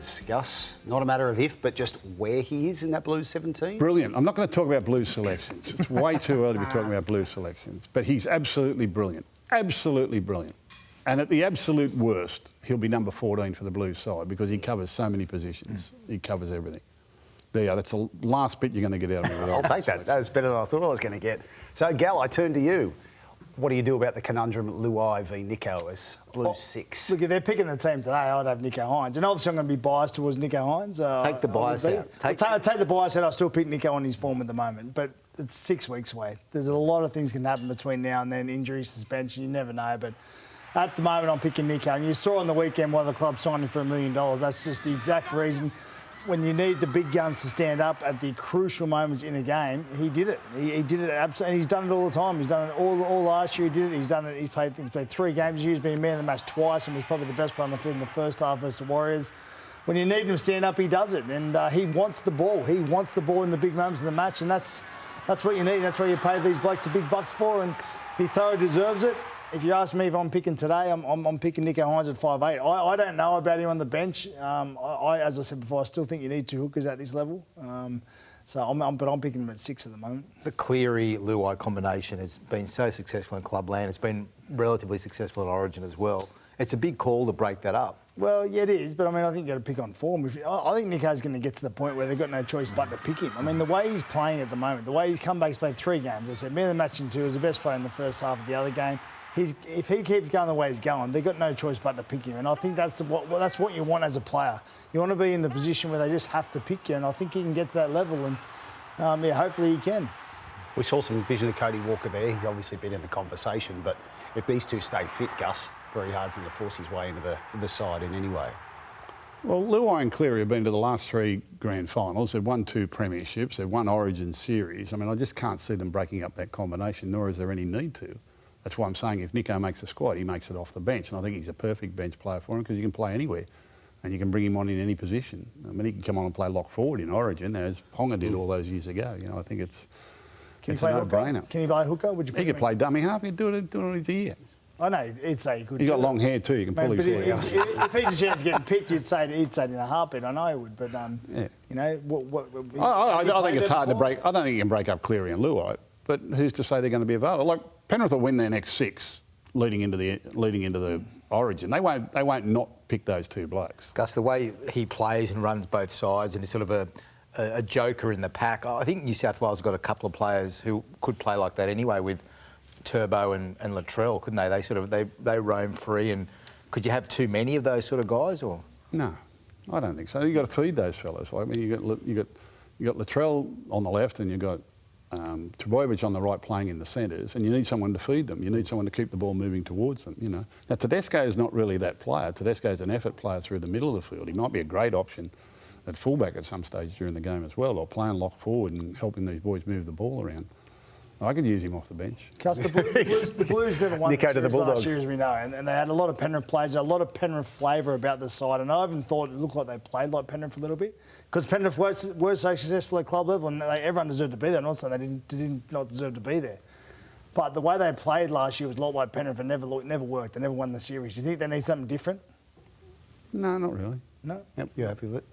selections, Gus. Not a matter of if, but just where he is in that Blues 17. Brilliant. I'm not going to talk about Blues selections. It's way too early to be talking about Blues selections. But he's absolutely brilliant. Absolutely brilliant. And at the absolute worst, he'll be number 14 for the Blues side because he covers so many positions. He covers everything. There you go. That's the last bit you're going to get out of me. I'll take that. That was better than I thought I was going to get. So, Gal, I turn to you. What do you do about the conundrum Luai v Nico as Blues 6? Look, if they're picking the team today, I'd have Nico Hines. And obviously I'm going to be biased towards Nico Hines. Take the bias out. Take the bias out. I still pick Nico on his form at the moment. But it's 6 weeks away. There's a lot of things can happen between now and then. Injury, suspension, you never know. But at the moment, I'm picking Nico. And you saw on the weekend why the club signed him for $1 million. That's just the exact reason. When you need the big guns to stand up at the crucial moments in a game, he did it. He did it absolutely, and he's done it all the time. He's done it all last year. He did it. He's done it. He's played 3 games. He's been man of the match twice, and was probably the best player on the field in the first half versus the Warriors. When you need him to stand up, he does it, and he wants the ball. He wants the ball in the big moments of the match, and that's what you need. That's what you pay these blokes the big bucks for, and he thoroughly deserves it. If you ask me if I'm picking today, I'm picking Nico Hines at 5'8". I don't know about him on the bench. As I said before, I still think you need 2 hookers at this level. But I'm picking him at 6 at the moment. The Cleary-Luai combination has been so successful in clubland. It's been relatively successful in Origin as well. It's a big call to break that up. Well, yeah, it is, but I mean, I think you've got to pick on form. I think Nico's going to get to the point where they've got no choice but to pick him. I mean, the way he's playing at the moment, the way he's come back, he's played 3 games. I said, man of the match in 2, was the best player in the first half of the other game. If he keeps going the way he's going, they've got no choice but to pick him. And I think that's what you want as a player. You want to be in the position where they just have to pick you, and I think he can get to that level, and hopefully he can. We saw some vision of Cody Walker there. He's obviously been in the conversation, but if these two stay fit, Gus, very hard for him to force his way into the side in any way. Well, Luai and Cleary have been to the last 3 grand finals. They've won 2 premierships. They've won Origin series. I mean, I just can't see them breaking up that combination, nor is there any need to. That's why I'm saying if Nico makes a squad, he makes it off the bench. And I think he's a perfect bench player for him because he can play anywhere and you can bring him on in any position. I mean, he can come on and play lock forward in Origin as Ponga did all those years ago. You know, I think it's a no-brainer. Can he play hooker? He could play dummy half. He'd do it on his ear. I know, he'd say he could. He's got long hair too. You can pull his hair. If he's a chance of getting picked, he'd say it in a heartbeat. I know he would, but yeah. You know, I think it's hard to break. I don't think you can break up Cleary and Luai, but who's to say they're going to be available? Like Penrith will win their next 6 leading into the Origin. They won't not pick those 2 blokes. Gus, the way he plays and runs both sides and is sort of a joker in the pack. I think New South Wales got a couple of players who could play like that anyway with Turbo and Latrell, couldn't they? They roam free, and could you have too many of those sort of guys, or? No, I don't think so. You've got to feed those fellas. Like, I mean, you got Latrell on the left, and you've got Trbojevic on the right playing in the centres, and you need someone to feed them. You need someone to keep the ball moving towards them. You know. Now Tedesco is not really that player. Tedesco is an effort player through the middle of the field. He might be a great option at fullback at some stage during the game as well, or playing lock forward and helping these boys move the ball around. I could use him off the bench. Because the Blues never won the last year, as we know, and they had a lot of Penrith players, a lot of Penrith flavour about the side, and I even thought it looked like they played like Penrith a little bit, because Penrith were so successful at club level, and everyone deserved to be there. I'm not saying they did not deserve to be there, but the way they played last year was a lot like Penrith, and never worked. They never won the series. Do you think they need something different? No, not really. No? Yep, you're happy with it?